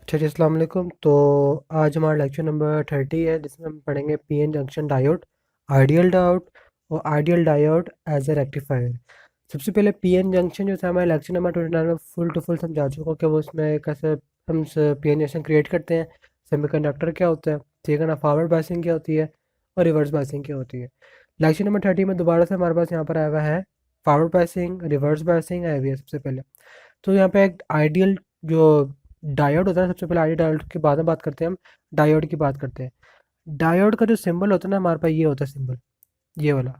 अच्छा जी, अस्सलाम वालेकुम। तो आज हमारा लेक्चर नंबर 30 है, जिसमें हम पढ़ेंगे PN junction diode, ideal diode और ideal diode as a rectifier. सबसे पहले पीएन जंक्शन जो था हमारे लेक्चर नंबर 29 में फुल टू फुल समझा चुका हूँ कि वो उसमें कैसे हम पीएन जंक्शन क्रिएट करते हैं, सेमीकंडक्टर क्या होता है, ठीक है ना, फॉरवर्ड बायसिंग क्या होती है और रिवर्स बायसिंग क्या होती है। लेक्चर नंबर 30 में दोबारा से हमारे पास यहाँ पर आया हुआ है फॉरवर्ड बायसिंग, रिवर्स बायसिंग आई हुई है सबसे पहले। तो यहाँ पे एक आइडियल जो डायोड होता है, सबसे पहले आइडियल डायोड के बाद में बात करते हैं हम, डायोड की बात करते हैं। डायोड का जो सिंबल होता है ना हमारे पास, ये होता है सिंबल, ये वाला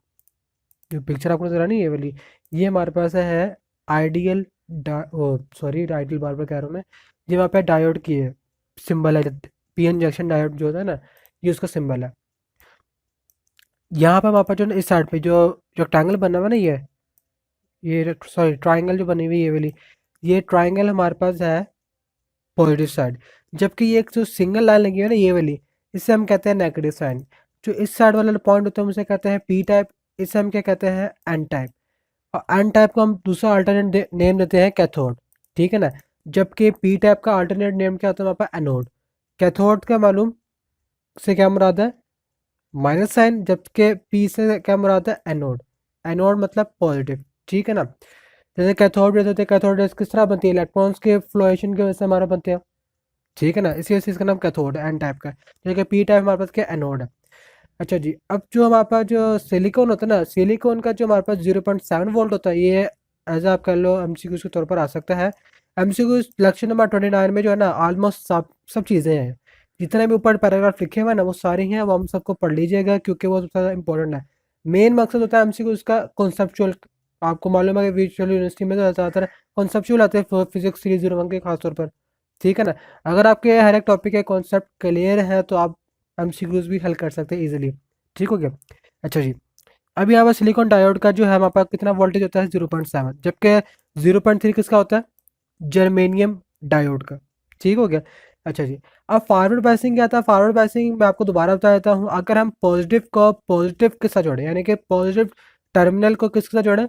जो पिक्चर आपको नजर आ रही है, ये वाली, ये हमारे पास है आइडियल ओ सॉरी, आइडियल बार बार कह रहा हूँ मैं। ये वहाँ पे डायोड की है, सिंबल है, पीएन जंक्शन डायोड जो होता है ना, ये उसका सिंबल है। यहाँ पे हमारे पास जो ना इस साइड पे जो रेक्टेंगल बना हुआ है ना, ये सॉरी ट्राइंगल जो बनी हुई है ये वाली, ये ट्राइंगल हमारे पास है पॉजिटिव साइड। जबकि ये एक जो सिंगल लाइन लगी है ना, ये वाली, इसे हम कहते हैं नेगेटिव साइन। जो इस साइड वाला पॉइंट होता है हम उसे कहते हैं पी टाइप, इसे हम क्या कहते हैं, एन टाइप। और एन टाइप को हम दूसरा अल्टरनेट नेम देते हैं कैथोड, ठीक है ना। जबकि पी टाइप का अल्टरनेट नेम क्या होता है हमारे पास, एनोड। कैथोड का मालूम से क्या मुराद है, माइनस साइन, जबकि पी से क्या मुराद है, एनोड। एनोड मतलब पॉजिटिव, ठीक है ना। जैसे कैथोड रेज होते हैं, कैथोड रेज किस तरह बनती है, इलेक्ट्रॉन्स के फ्लोएशन की वजह से हमारा बनते हैं, ठीक है ना। इसी वजह से इसका नाम कैथोड है, एन टाइप का है। जैसे कि पी टाइप हमारे पास क्या, एनोड है। अच्छा जी, अब जो हमारे पास जो सिलिकॉन होता है ना, सिलिकॉन का जो हमारे पास 0.7 वोल्ट होता है, ये एज आप कह लो एमसीक्यूज के तौर पर आ सकता है। एमसीक्यूज लेक्चर नंबर 29 में जो है ना, ऑलमोस्ट सब सब चीज़ें हैं, जितने भी ऊपर पैराग्राफ लिखे हुए हैं ना, वो सारी हैं, वो हम सबको पढ़ लीजिएगा क्योंकि वो सबसे ज़्यादा इंपॉर्टेंट है। मेन मकसद होता है एमसीक्यूज का कॉन्सेप्चुअल। आपको मालूम है कि विजुअल यूनिवर्सिटी में तो ज़्यादातर कॉन्सेप्चुअल आते हैं, फिजिक्स 301 के खासतौर पर, ठीक है ना। अगर आपके हर एक टॉपिक के कॉन्सेप्ट क्लियर है तो आप एमसीक्यूज भी हल कर सकते हैं इजीली, ठीक हो गया। अच्छा जी, अब यहाँ पर सिलिकॉन डायोड का जो है हमारे पास कितना वोल्टेज होता है, 0.7, जबकि 0.3 किसका होता है, जर्मेनियम डायोड का, ठीक हो गया। अच्छा जी, अब फॉरवर्ड बायसिंग क्या था, फॉरवर्ड बायसिंग मैं आपको दोबारा बता देता हूँ। अगर हम पॉजिटिव को पॉजिटिव के साथ जोड़ें, यानी कि पॉजिटिव टर्मिनल को किसके साथ जोड़ें,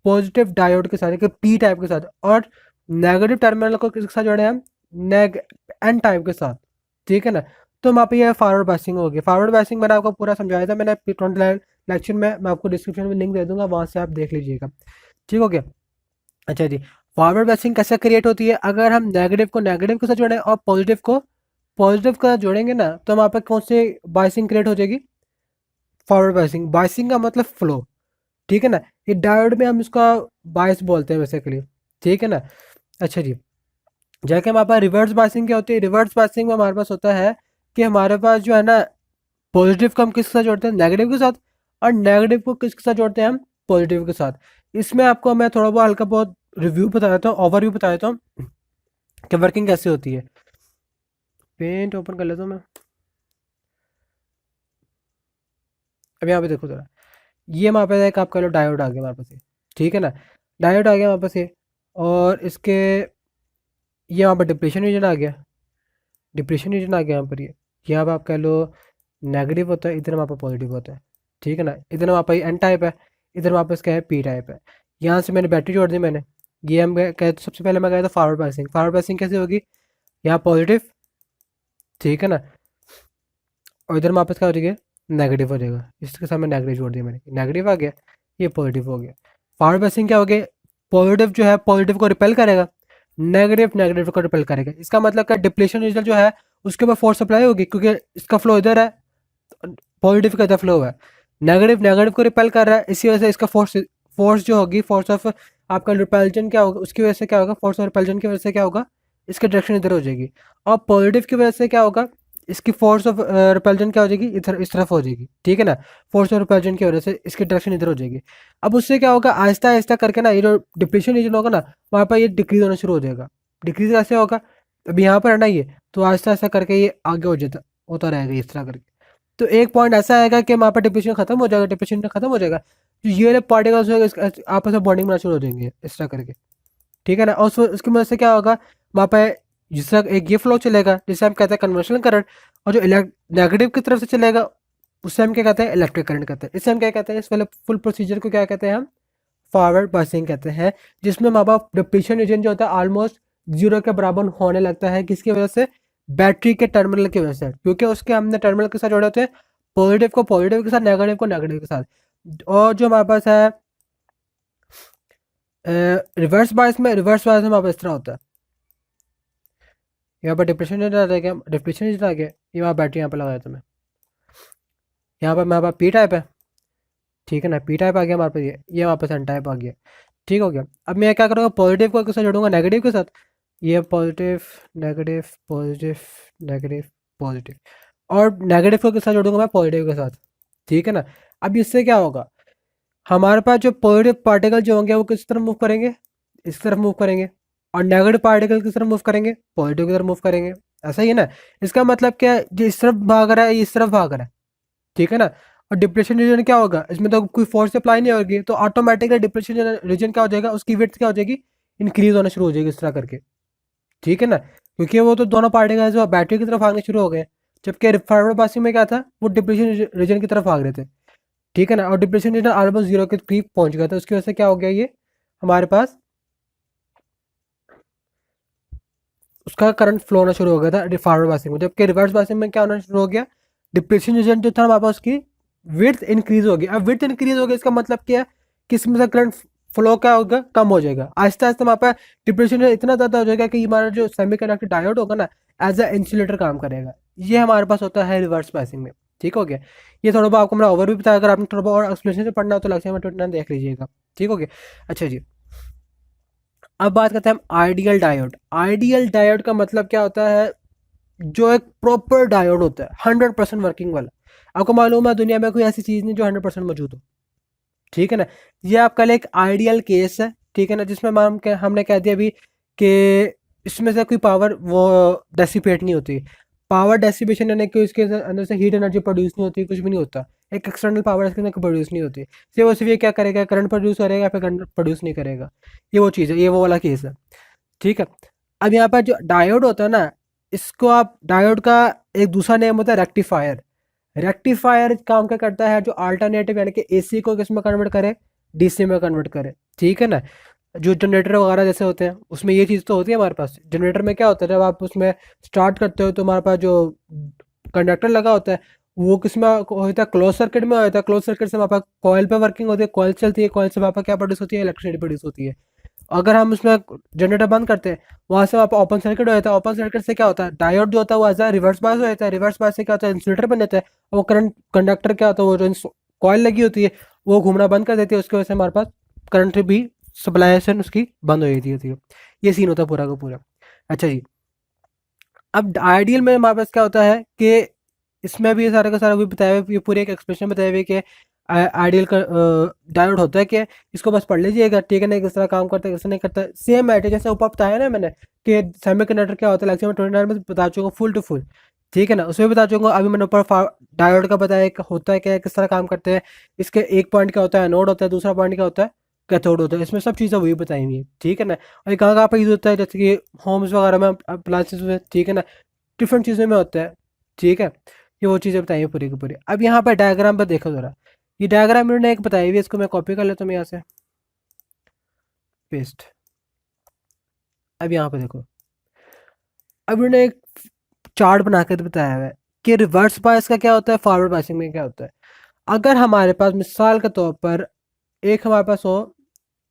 पॉजिटिव डायोड के साथ, यानी कि पी टाइप के साथ, और नेगेटिव टर्मिनल को किसके साथ जोड़ें हम, नेग एन टाइप के साथ, ठीक है ना। तो वहाँ पे ये फॉरवर्ड बायसिंग होगी। फॉरवर्ड बायसिंग मैंने आपको पूरा समझाया था, मैंने ट्वेंटी लेक्चर में, मैं आपको डिस्क्रिप्शन में लिंक दे दूंगा, वहाँ से आप देख लीजिएगा, ठीक हो गया। अच्छा जी, फॉरवर्ड बायसिंग कैसे क्रिएट होती है, अगर हम नेगेटिव को नेगेटिव के साथ जोड़ें और पॉजिटिव को पॉजिटिव के साथ जोड़ेंगे ना, तो वहाँ पर कौन सी बायसिंग क्रिएट हो जाएगी, फॉरवर्ड बायसिंग। बायसिंग का मतलब फ्लो, ठीक है ना। ये डायोड में हम इसका बायस बोलते हैं बेसिकली, ठीक है ना। अच्छा जी, जाके हमारे पास रिवर्स बायसिंग क्या होती है, रिवर्स बायसिंग में हमारे पास होता है कि हमारे पास जो है ना, पॉजिटिव को हम किसके साथ जोड़ते हैं, नेगेटिव के साथ, और नेगेटिव को किसके साथ जोड़ते हैं हम, पॉजिटिव के साथ। इसमें आपको मैं थोड़ा बहुत हल्का बहुत रिव्यू बता देता हूँ, ओवरव्यू बता देता हूँ कि वर्किंग कैसे होती है। पेंट ओपन कर लेता हूँ मैं। अब यहाँ पे देखो जरा, ये हमारे पास एक आप कह लो डायोड आ गया हमारे पास ये, ठीक है ना। डायोड आ गया हमारे पास ये, और इसके ये यहाँ पर डिप्रेशन रीजन आ गया, डिप्रेशन रीजन आ गया यहाँ पर ये। यहाँ पर आप कह लो नेगेटिव होता है, इधर वहाँ पर पॉजिटिव होता है, ठीक है ना। इधर वहाँ पर एन टाइप है, इधर वहाँ पर इसका है पी टाइप है। यहाँ से मैंने बैटरी जोड़ दी मैंने। ये हम कह सबसे पहले मैं कहा था फॉरवर्ड पासिंग, फॉरवर्ड पासिंग कैसे होगी, यहाँ पॉजिटिव, ठीक है ना, और इधर वापस क्या हो जाएगा, नेगेटिव हो जाएगा। इसके साथ में नेगेटिव जोड़ दिया मैंने, नेगेटिव आ गया, ये पॉजिटिव हो गया। फॉरवर्ड पासिंग क्या हो गया, पॉजिटिव जो है पॉजिटिव को रिपेल करेगा, नेगेटिव नेगेटिव को रिपेल करेगा। इसका मतलब क्या, डिप्लेशन रिजल्ट जो है उसके ऊपर फोर्स अप्लाई होगी, क्योंकि इसका फ्लो इधर है, पॉजिटिव का इधर फ्लो है, नेगेटिव नेगेटिव को रिपेल कर रहा है, इसी वजह से इसका फोर्स फोर्स जो होगी, फोर्स ऑफ आपका रिपल्जन क्या होगा, उसकी वजह से क्या होगा, फोर्स ऑफ रिपल्जन की वजह से क्या होगा, इसकी डायरेक्शन इधर हो जाएगी। और पॉजिटिव की वजह से क्या होगा, इसकी फोर्स ऑफ रिपल्जन क्या हो जाएगी, इधर इस तरफ हो जाएगी, ठीक है ना। फोर्स ऑफ रिपल्जन की वजह से इसकी डायरेक्शन इधर हो जाएगी। अब उससे क्या होगा, आहिस्ता आहिस्ता करके ना, ये जो डिप्रेशन रीजन होगा ना, वहाँ पर ये डिक्रीज होना शुरू हो जाएगा। डिक्रीज कैसे होगा, अभी यहाँ पर है ना ये, तो आहिस्ता आहिस्ता करके ये आगे हो जाता होता रहेगा इस तरह करके। तो एक पॉइंट ऐसा आएगा कि वहाँ पर डिप्रेशन खत्म हो जाएगा, डिप्रेशन खत्म हो जाएगा, जो ये वाले पार्टिकल्स होंगे आपस में बॉन्डिंग बनाना शुरू हो जाएंगे इस तरह करके, ठीक है ना। और उसकी मदद से क्या होगा, वहाँ पे जिस तरह एक ये फ्लो चलेगा जिसे हम कहते हैं कन्वेंशनल करंट, और जो नेगेटिव की तरफ से चलेगा उससे हम क्या कहते हैं, इलेक्ट्रिक करंट कहते हैं। इससे हम क्या कहते हैं, इस वाले फुल प्रोसीजर को क्या कहते हैं हम, फॉरवर्ड पासिंग कहते हैं। जिसमें माँ बाप डिप्लीशन रीजन जो होता है ऑलमोस्ट जीरो के बराबर होने लगता है, किसकी वजह से, बैटरी के टर्मिनल की वजह से, क्योंकि उसके हमने टर्मिनल के साथ जोड़े होते हैं पॉजिटिव को पॉजिटिव के साथ, नेगेटिव को नेगेटिव के साथ। और जो हमारे पास है रिवर्स बायस में हमारे पास इस तरह होता है, यहाँ पर डिप्रेशन आ गया, डिप्रेशन आ गया, ये वहाँ बैटरी यहाँ पर लगाया था मैं, यहाँ पर हमारे पास पी टाइप है, ठीक है ना, पी टाइप आ गया हमारे पास, ये वापस एन टाइप आ गया, ठीक हो गया। अब मैं क्या करूँगा, पॉजिटिव को किससे जोड़ूंगा, नेगेटिव के साथ, ये positive negative positive negative positive, और नेगेटिव को किससे जोड़ूंगा मैं, पॉजिटिव के साथ, ठीक है ना। अब इससे क्या होगा, हमारे पास जो पॉजिटिव पार्टिकल जो होंगे वो किस तरफ मूव करेंगे, इस तरफ मूव करेंगे, और नेगेटिव पार्टिकल किस तरफ मूव करेंगे, पॉजिटिव की तरफ मूव करेंगे, ऐसा ही है ना। इसका मतलब क्या है, जो इस तरफ भाग रहा है ये इस तरफ भाग रहा है, ठीक है ना। और डिप्रेशन रीजन क्या होगा, इसमें तो कोई फोर्स अप्लाई नहीं होगी, तो ऑटोमेटिकली डिप्रेशन रीजन क्या हो जाएगा, उसकी विड्थ क्या हो जाएगी, इंक्रीज होना शुरू हो जाएगी इस तरह करके, ठीक है ना। क्योंकि वो तो दोनों पार्टिकल जो बैटरी की तरफ भागने शुरू हो गए, जबकि फॉरवर्ड पासिंग में क्या था, वो डिप्रेशन रीजन की तरफ भाग रहे थे, ठीक है ना। और डिप्रेशन रीजन ऑलमोस्ट जीरो के करीब पहुंच गया था, उसकी वजह से क्या हो गया, ये हमारे पास उसका करंट फ्लो होना शुरू हो गया था फॉरवर्ड पासिंग में, जबकि रिवर्स पासिंग में क्या होना शुरू हो गया, डिप्रेशन रीजन जो था हमारे पास उसकी विड्थ इंक्रीज हो गई। अब विड्थ इंक्रीज हो गई, इसका मतलब क्या है कि इसमें से करंट फ्लो क्या होगा, कम हो जाएगा, आहिस्ता आहिस्ता हमारे पास डिप्रेशन इतना ज़्यादा हो जाएगा कि हमारा जो सेमीकंडक्टर डायोड होगा ना, एज अ इंसुलेटर काम करेगा। ये हमारे पास होता है रिवर्स पासिंग में, ठीक हो गया। ये थोड़ा बहुत आपको मैंने ओवर भी बताया, अगर आपने थोड़ा बहुत और एक्सप्लेनेशन से पढ़ना हो तो लक्ष्य में ट्विटर देख लीजिएगा, ठीक हो गया। अच्छा जी, अब बात करते हैं हम आइडियल डायोड। आइडियल डायोड का मतलब क्या होता है, जो एक प्रॉपर डायोड होता है 100% वर्किंग वाला। आपको मालूम है दुनिया में कोई ऐसी चीज़ नहीं जो 100% मौजूद हो, ठीक है ना। ये आपका लिए एक आइडियल केस है, ठीक है ना, जिसमें हमने कह दिया अभी कि इसमें से कोई पावर वो डेसिपेट नहीं होती। पावर डेसिपेशन यानी कि इसके अंदर से हीट एनर्जी प्रोड्यूस नहीं होती, कुछ भी नहीं होता, एक एक्सटर्नल पावर इसके अंदर प्रोड्यूस नहीं होती, सिर्फ वो सिर्फ ये क्या करेगा, करंट प्रोड्यूस करेगा, फिर करंट प्रोड्यूस नहीं करेगा। ये वो चीज़ है, ये वो वाला केस है, ठीक है। अब यहाँ पर जो डायोड होता है ना, इसको आप डायोड का एक दूसरा नेम होता है रेक्टिफायर। रेक्टिफायर काम क्या करता है, जो अल्टरनेटिव यानी कि एसी को किस में कन्वर्ट करे, डीसी में कन्वर्ट करे, ठीक है ना। जो जनरेटर वगैरह जैसे होते हैं उसमें ये चीज़ तो होती है हमारे पास। जनरेटर में क्या होता है, जब आप उसमें स्टार्ट करते हो तो हमारे पास जो कंडक्टर लगा होता है वो किस में होता है, क्लोज सर्किट में होता है। क्लोज सर्किट से हमारे पास कॉयल पे वर्किंग होती है, कॉयल चलती है, कॉयल से हमारे पास क्या प्रोड्यूस होती है, इलेक्ट्रिसिटी प्रोड्यूस होती है। अगर हम उसमें जनरेटर बंद करते हैं, वहाँ से वहाँ ओपन सर्किट हो जाता है। ओपन सर्किट से क्या होता है, डायोड जो होता है वो एज रिवर्स बायस हो जाता है। रिवर्स बायस से क्या होता है, इंसुलेटर बन जाता है। और वो करंट कंडक्टर क्या होता है, वो जो कॉयल लगी होती है वो घूमना बंद कर देती है, उसकी वजह से हमारे पास करंट भी सप्लाईशन उसकी बंद हो जाती होती है। ये सीन होता है पूरा का पूरा। अच्छा जी, अब आइडियल में हमारे पास क्या होता है कि इसमें भी ये सारा का सारा भी बताया हुआ, ये पूरे एक एक्सप्रेशन बताए हुए कि आइडियल का डायोड होता है कि इसको बस पढ़ लीजिएगा, ठीक है ना, किस तरह काम करता है किस नहीं करता। सेम है जैसे ऊपर बताया ना मैंने कि सेमीकंडक्टर क्या होता है, लेक्चर में 29 में बता चुका फुल टू फुल, ठीक है ना, उसमें बता चुका। अभी मैंने ऊपर डायोड का बताया कि होता है क्या, किस तरह काम करते हैं, इसके एक पॉइंट क्या होता है, एनोड होता है, दूसरा पॉइंट क्या होता है, कैथोड होता है। इसमें सब चीज़ें वही बताई हुई है, ठीक है ना। और ये कहाँ कहाँ पर यूज़ होता है, जैसे कि होम्स वगैरह में, अप्लायंसेस में, ठीक है ना, डिफरेंट चीज़ों में होता है, ठीक है। ये वो चीज़ें बताइए पूरी की पूरी। अब यहाँ पर डायग्राम पर देखो ज़रा, ये डायग्राम इन्होंने एक बताई हुई है, इसको मैं कॉपी कर लेता हूँ यहाँ से, पेस्ट। अब यहाँ पे देखो, अब इन्होंने एक चार्ट बना कर बताया हुआ है कि रिवर्स बायस का क्या होता है, फॉरवर्ड बायसिंग में क्या होता है। अगर हमारे पास मिसाल के तौर पर एक हमारे पास हो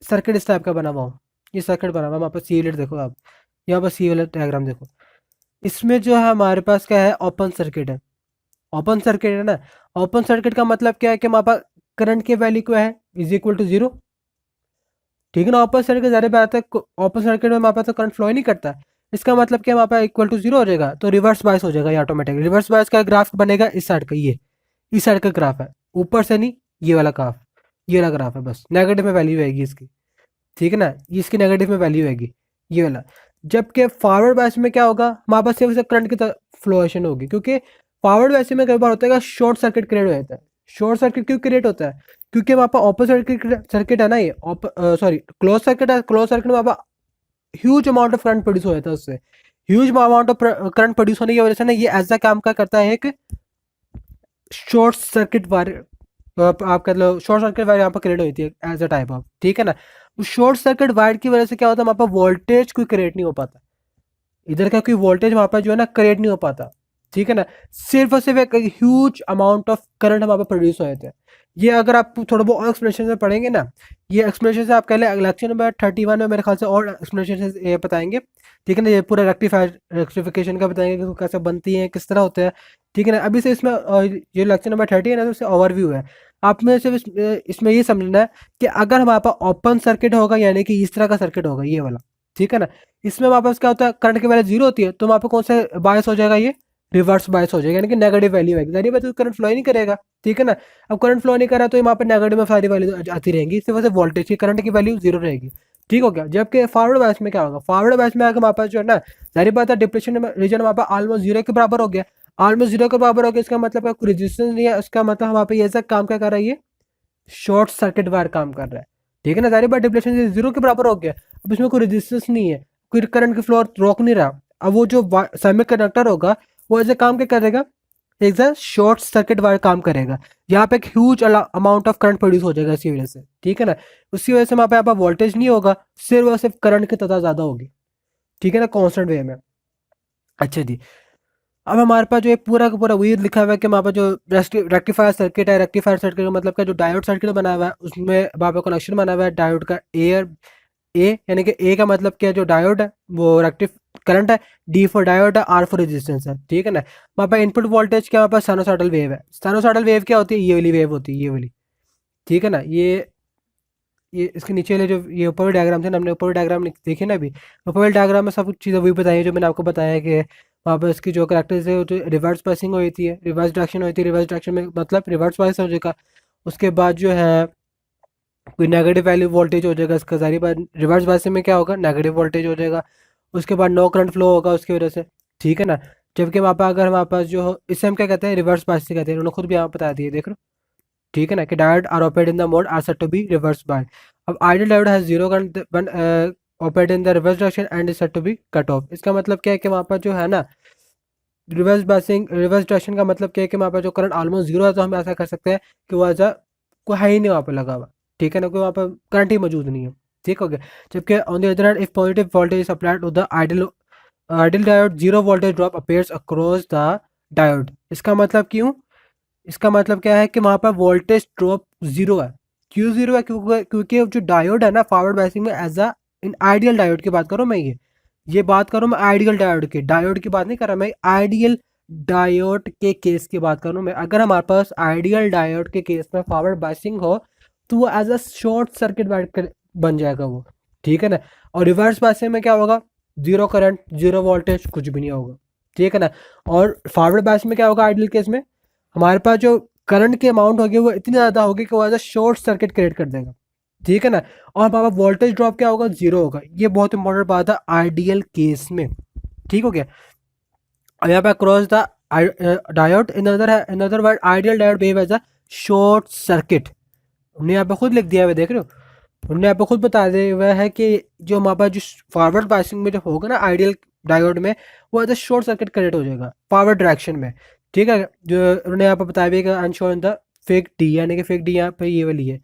सर्किट इस टाइप का बना हुआ हो, ये सर्किट बना हुआ है हमारे पास, सी लेट देखो आप, यहाँ पर सी वाला डायग्राम देखो, इसमें जो है हमारे पास क्या है, ओपन सर्किट है। ओपन सर्किट है ना, ओपन सर्किट का मतलब क्या है कि हमारे पास करंट की वैल्यू क्या है, इज इक्वल टू जीरो, ठीक है ना। ओपन सर्किट ज़्यादा बात है, ओपन सर्किट में हमारे पास तो करंट फ्लो ही नहीं करता, इसका मतलब क्या हमारे पास इक्वल टू जीरो हो जाएगा, तो रिवर्स बायस हो जाएगा ये ऑटोमेटिक। रिवर्स बायस का ग्राफ बनेगा इस साइड का, ये इस साइड का ग्राफ है, ऊपर से नहीं, ये वाला ग्राफ, ये वाला ग्राफ है, बस नेगेटिव में वैल्यू आएगी इसकी, ठीक है ना, ये इसकी नेगेटिव में वैल्यू आएगी, ये वाला। जबकि फॉरवर्ड बायस में क्या होगा, हमारे पास सिर्फ करंट की फ्लोएशन होगी, क्योंकि फॉरवर्ड बायस में कई बार होता है शॉर्ट सर्किट क्रिएट हो जाता है। शॉर्ट सर्किट क्यों क्रिएट होता है, क्योंकि वहाँ पर ओपन सर्किट सर्किट है ना, ये सॉरी क्लोज सर्किट है। क्लोज सर्किट में वहाँ पर huge amount of current produce हो जाता है, उससे huge amount of current produce होने की वजह से ना ये एज अ काम का करता है एक शॉर्ट सर्किट वायर, आप कह लो शॉर्ट सर्किट वायर यहाँ पर क्रिएट होती है एज अ टाइप ऑफ, ठीक है ना। शॉर्ट सर्किट वायर की वजह से क्या होता है, वहाँ पर वोल्टेज कोई क्रिएट नहीं हो पाता, इधर का कोई वोल्टेज वहाँ पर जो है ना क्रिएट नहीं हो पाता, ठीक है ना। सिर्फ और सिर्फ एक ह्यूज अमाउंट ऑफ करंट वहाँ पर प्रोड्यूस हो जाते हैं। ये अगर आप थोड़ा बहुत और एक्सप्लेनेशन में पढ़ेंगे ना, ये एक्सप्लेनेशन से आप कह लें लेक्चर नंबर 31 में मेरे ख्याल से और एक्सप्लेनेशन से ये बताएंगे, ठीक है ना। ये पूरा रेक्टिफिकेशन का बताएंगे कि वो कैसे बनती है, किस तरह होता है, ठीक है ना। अभी से इसमें ये लेक्चर नंबर 30 है ना, तो इससे ओवरव्यू है। आप में सिर्फ इसमें ये समझना है कि अगर हमारे पास ओपन सर्किट होगा, यानी कि इस तरह का सर्किट होगा ये वाला, ठीक है ना, इसमें हमारे पास क्या होता है, करंट की वैल्यू जीरो होती है, तो वहाँ पे कौन सा बायस हो जाएगा, ये रिवर्स बायस हो जाएगा, यानी कि नेगेटिव वैल्यू आएगी। यानी तो करंट फ्लो ही नहीं करेगा, ठीक है ना। अब करंट फ्लो नहीं कर रहा तो वहाँ पर नेगेटिव में सारी वैल्यू आती रहेंगी, इससे वजह से वोल्टेज की करंट की वैल्यू जीरो रहेगी, ठीक हो गया। जबकि फॉरवर्ड बायस में क्या होगा, फॉरवर्ड बायस में अगर हमारे पास जो है ना, जारी बात है डिप्रेशन रीजन हमारे पास ऑलमोस्ट जीरो के बराबर हो गया। ऑलमोस्ट जीरो के बराबर हो गया, इसका मतलब कोई रेजिस्टेंस नहीं है, इसका मतलब हमारे पे ये ऐसा काम क्या कर रहा है, ये शॉर्ट सर्किट वायर काम कर रहा है, ठीक है ना। जारी बात डिप्लेशन जीरो के बराबर हो गया, अब इसमें कोई रेजिस्टेंस नहीं है, कोई करंट की फ्लो रोक नहीं रहा। अब वो जो सेमी कंडक्टर होगा वो ऐसे काम क्या करेगा, एक शॉर्ट सर्किट वायर काम करेगा। यहाँ पे एक huge amount of current produce हो जाएगा इसी वजह से, ठीक है ना। उसी वजह से वहाँ पे यहाँ पर वोल्टेज नहीं होगा, सिर्फ और सिर्फ करंट की तादाद ज़्यादा होगी, ठीक है ना, कॉन्स्टेंट वे में। अच्छा जी, अब हमारे पास जो ये पूरा का पूरा वही लिखा हुआ है कि हमारे पास जो रेक्टिफायर सर्किट है, रेक्टिफायर सर्किट का मतलब क्या, जो डायोड सर्किट बना हुआ है उसमें वहाँ पे कनेक्शन बना हुआ है डायोड का ए, यानी कि ए का मतलब क्या है, जो डायोड है वो रेक्टिव करंट है, डी फॉर डायोड है, आर फॉर रेजिस्टेंस है, ठीक है ना। वहाँ पर इनपुट वोल्टेज क्या, वहाँ पर साइनोसॉइडल वेव है। साइनोसॉइडल वेव क्या होती है, ये वाली वेव होती है, ये वाली, ठीक है ना। ये इसके नीचे वाले जो ये ऊपर डायग्राम थे ना, हमने ऊपर डायग्राम देखे ना, अभी ऊपर डायग्राम में सब कुछ चीज़ें वही बताई है जो मैंने आपको बताया कि वहाँ पर इसकी जो करेक्टर्स है, जो रिवर्स पासिंग होती है, रिवर्स डायरेक्शन होती है, रिवर्स डायरेक्शन में मतलब रिवर्स वाइस हो जाएगा। उसके बाद जो है कोई नेगेटिव वैल्यू वोल्टेज हो जाएगा इसका, सारी बात रिवर्स वाइस में क्या होगा, नेगेटिव वोल्टेज हो जाएगा। उसके बाद नो करंट फ्लो होगा उसकी वजह से, ठीक है ना। जबकि वहाँ पर अगर हमारे पास जो इससे हम क्या कहते हैं, रिवर्स बायस से कहते हैं, उन्होंने खुद भी यहाँ बता दिए, देख लो, ठीक है ना, कि diode are operate in the mode are set to be reverse bias. अब ideal diode has zero current when operate in the reverse direction and is set to be cut off. इसका मतलब क्या है कि वहाँ पर जो है ना, रिवर्स बायसिंग रिवर्स डायरेक्शन का मतलब क्या है कि वहाँ पर जो करंट ऑलमोस्ट जीरो है, तो हम ऐसा कर सकते हैं कि वो ऐसा कोई है ही नहीं वहाँ पर लगा हुआ, ठीक है ना, कोई वहाँ पर करंट ही मौजूद नहीं है, ठीक हो गया। जबकि on the other hand if positive voltage is applied to the ideal diode, zero voltage drop appears across the diode. इसका मतलब क्यों, इसका मतलब क्या है कि वहाँ पर वोल्टेज ड्रॉप जीरो है। क्यों जीरो है, क्योंकि जो डायोड है ना फॉरवर्ड बायसिंग में as a in ideal diode की बात करूँ मैं, ये बात करूँ मैं आइडियल डायोड की बात नहीं कर रहा मैं, आइडियल डायोड के केस की बात करूँ मैं। अगर हमारे पास आइडियल डायोड के केस में फॉरवर्ड बायसिंग हो तो वो एज अ शॉर्ट सर्किट बन जाएगा वो, ठीक है ना। और रिवर्स बायसिंग में क्या होगा, जीरो करंट, जीरो वोल्टेज, कुछ भी नहीं होगा, ठीक है ना। और फॉरवर्ड बायस में क्या होगा, आइडियल केस में हमारे पास जो करंट की अमाउंट होगी वो इतनी ज़्यादा होगी कि वो as a short circuit create कर देगा, ठीक है ना। और हमारा वोल्टेज ड्रॉप क्या होगा, जीरो होगा। ये बहुत इंपॉर्टेंट बात है आइडियल केस में, ठीक हो गया। और यहाँ पे cross the diode in other word ideal diode behave as a short circuit. हमने यहाँ पे खुद लिख दिया हुआ है, देख रहे हो, हमने यहाँ पे खुद बता दिया हुआ है कि जो हमारे पास जो फॉरवर्ड बायसिंग में जो होगा ना आइडियल डायोड में, वो as a short circuit create हो जाएगा फॉरवर्ड डायरेक्शन में, ठीक है। जो उन्होंने यहाँ पे बताया भी कि अनशोर इन द फेक डी, यानी कि फेक डी यहाँ पे ये वाली है,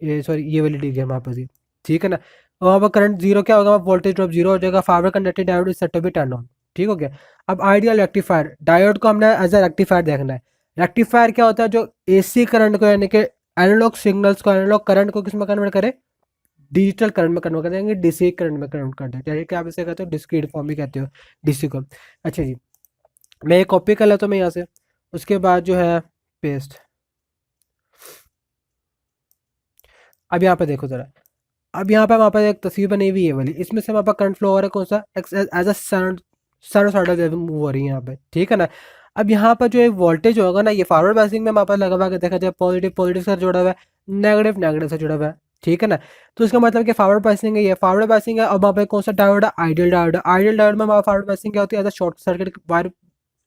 ये सॉरी ये वाली डी है हमारे पास ये, ठीक है ना। और वहाँ पर करंट जीरो क्या होगा, वोल्टेज ड्रॉप जीरो हो जाएगा, forward conducting diode is set to be turn on, ठीक हो गया। अब आइडियल रेक्टिफायर, डायोड को हमने एज अ रेक्टिफायर देखना है। रेक्टिफायर क्या होता है, जो एसी करंट को यानी कि एनालॉग सिग्नल्स को, एनालॉग करंट को किस में कन्वर्ट करे, डिजिटल करंट में कन्वर्ट कर देंगे, डीसी करंट में कन्वर्ट कर देंगे, जैसे कि आप इसे कहते हो डिस्क्रीट फॉर्म भी कहते हो डीसी को। अच्छा जी, मैं एक कॉपी कर लेता हूँ मैं यहाँ से, उसके बाद जो है पेस्ट। अब यहाँ पे देखो जरा, अब यहाँ पे हमारे पास एक तस्वीर बनी हुई है वाली, इसमें से हमारे पास करंट फ्लो हो रहा है कौन सा, as a sinusoidal wave move हो रही है यहाँ पे, ठीक है ना। अब यहाँ पर जो एक वोल्टेज होगा ना, ये फॉरवर्ड बायसिंग में हमारे पास लगा हुआ है, देखा जाए पॉजिटिव पॉजिटिव से जुड़ा हुआ है, नेगेटिव नेगेटिव से जुड़ा हुआ है, ठीक है ना। तो इसका मतलब कि फॉरवर्ड बायसिंग है, ये फॉरवर्ड बायसिंग है। अब वहाँ पे कौन सा डायोड है, आइडियल डायोड है। आइडियल डायोड में हमारा फॉरवर्ड बायसिंग क्या होती है, as a short circuit wire,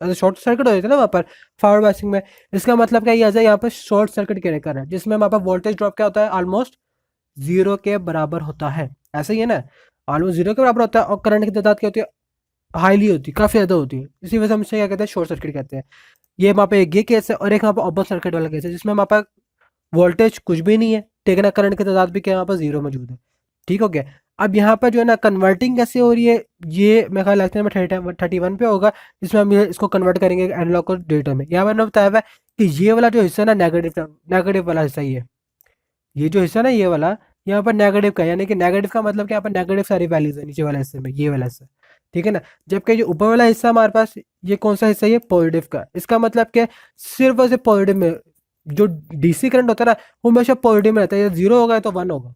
as a short circuit हो जाता है ना वहाँ पर फॉरवर्ड बायसिंग में। इसका मतलब क्या, ये एज यहाँ पर शॉर्ट सर्किट क्रिएट कर रहा है, जिसमें हमारे पास वोल्टेज ड्रॉप क्या होता है, ऑलमोस्ट जीरो के बराबर होता है, ऐसा ही है ना, ऑलमोस्ट जीरो के बराबर होता है। और करंट की तादाद क्या होती है, हाईली होती है, काफ़ी ज़्यादा होती है, इसी वजह से हम इसे क्या कहते हैं, शॉर्ट सर्किट कहते हैं। ये वहाँ पे एक ये केस है, और एक वहाँ पे ओपन सर्किट वाला केस है, जिसमें हमारे पास वोल्टेज कुछ भी नहीं है, ठीक है ना, करंट की तादाद भी क्या वहाँ पर जीरो मौजूद है, ठीक हो गया। अब यहाँ पर जो है ना कन्वर्टिंग कैसे हो रही है, ये मेरे ख्याल लेक्चर नंबर 31 पे होगा, जिसमें हम ये इसको कन्वर्ट करेंगे एनालॉग और डिजिटल में। यहाँ पर मैंने बताया हुआ है कि ये वाला जो हिस्सा है ना नेगेटिव नेगेटिव वाला हिस्सा, ये जो हिस्सा ना ये वाला, यहाँ पर नेगेटिव का, यानी कि नेगेटिव का मतलब कि यहाँ पर नेगेटिव सारी वैल्यूज है नीचे वाले हिस्से में, ये वाला हिस्सा, ठीक है ना। जबकि जो ऊपर वाला हिस्सा हमारे पास, ये कौन सा हिस्सा है, ये पॉजिटिव का। इसका मतलब क्या है, सिर्फ और सिर्फ पॉजिटिव में जो डीसी करंट होता है ना, वो हमेशा पॉजिटिव में रहता है, या जीरो होगा तो वन होगा।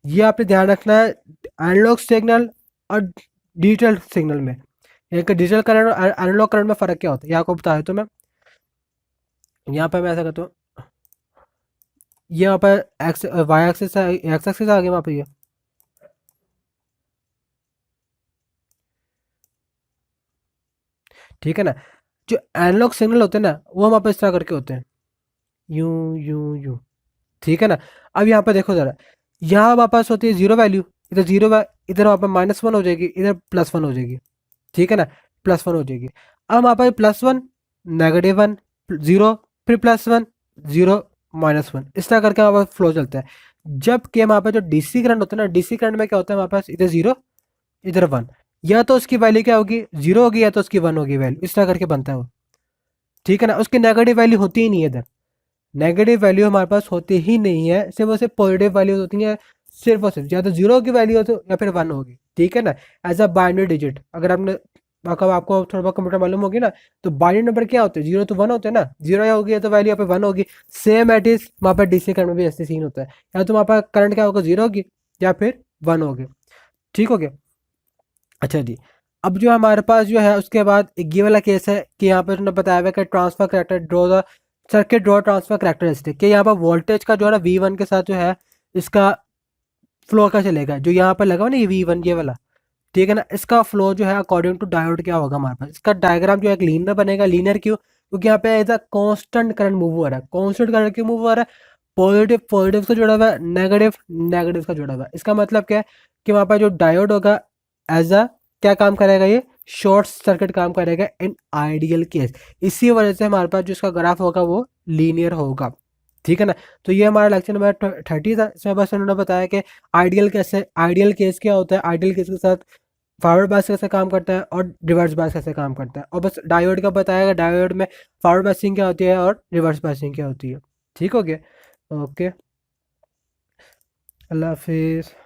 ये आपने ध्यान रखना है एनालॉग सिग्नल और डिजिटल सिग्नल में। एक डिजिटल करंट और एनालॉग करंट में फ़र्क क्या होता है, ये आपको बताया तो मैं यहाँ पर मैं ऐसा करता हूँ, ये यहाँ पर x y axis x axis आ गया वहाँ पर, ये ठीक है ना। जो एनालॉग सिग्नल होते हैं ना, वो हमारे पास इस तरह करके होते हैं, यूं यूं यूं, ठीक है ना। अब यहाँ पर देखो ज़रा, यहाँ हमारे पास होती है जीरो वैल्यू, इधर जीरो, इधर वहाँ पर -1 हो जाएगी, इधर +1 हो जाएगी, ठीक है ना, +1 हो जाएगी। अब हमारे पास +1 -1 0, फिर +1 0 -1, इस तरह करके हमारे पास फ्लो चलता है। जबकि हमारे पास जो डीसी करंट होता है ना, डीसी करंट में क्या होता है, हमारे पास इधर जीरो, इधर वन, या तो उसकी वैल्यू क्या होगी, जीरो होगी, या तो उसकी वन होगी वैल्यू, इस तरह करके बनता है वो, ठीक है ना। उसकी नेगेटिव वैल्यू होती ही नहीं है इधर, नेगेटिव वैल्यू हमारे पास होती ही नहीं है, सिर्फ और सिर्फ पॉजिटिव वैल्यूज होती हैं, सिर्फ और सिर्फ या तो जीरो की वैल्यू हो तो, या फिर वन होगी, ठीक है ना। एज अ बाइनरी डिजिट, अगर आपने आपको थोड़ा बहुत कंप्यूटर मालूम होगी ना, तो बाइनरी नंबर क्या होते हैं, जीरो तो वन होते हैं ना, जीरो या होगी या तो वैल्यू यहाँ पे वन होगी। सेम एट इज वहाँ पर डीसी करंट में भी ऐसे सीन होता है, या तो वहाँ पर करंट क्या होगा, जीरो होगी या फिर वन होगी, ठीक हो गया। अच्छा जी, अब जो हमारे पास जो है उसके बाद एक ये वाला केस है कि यहाँ पर उन्होंने बताया हुआ है कि transfer character draw the circuit draw transfer characteristic, कि यहाँ पर वोल्टेज का जो है ना V1 के साथ जो है इसका फ्लो क्या चलेगा, जो यहाँ पर लगा हुआ ना ये V1 ये वाला, ठीक है ना। इसका फ्लो जो है अकॉर्डिंग टू डायोड क्या होगा हमारे पास, इसका डायग्राम जो है एक लीनियर बनेगा। लीनियर क्यों, क्योंकि यहाँ पे as a constant current move हो रहा है, कांस्टेंट करंट क्यों मूव हो रहा है, पॉजिटिव पॉजिटिव से जुड़ा हुआ है, नेगेटिव नेगेटिव का जुड़ा हुआ है। इसका मतलब क्या है कि वहाँ पर जो डायोड होगा एज अ क्या काम करेगा, ये शॉर्ट सर्किट काम करेगा इन आइडियल केस। इसी वजह से हमारे पास जो इसका ग्राफ होगा वो लीनियर होगा, ठीक है ना। तो ये हमारा लेक्चर नंबर 30 था, इसमें बस उन्होंने बताया कि आइडियल कैसे, आइडियल केस क्या होता है, आइडियल केस के साथ फॉरवर्ड बायस कैसे काम करता है और रिवर्स बायस कैसे काम करता है, और बस डायोड का बताया, डायोड में फॉरवर्ड बायसिंग क्या होती है और रिवर्स बायसिंग क्या होती है, ठीक हो गया। ओके, अल्लाह हाफिज़।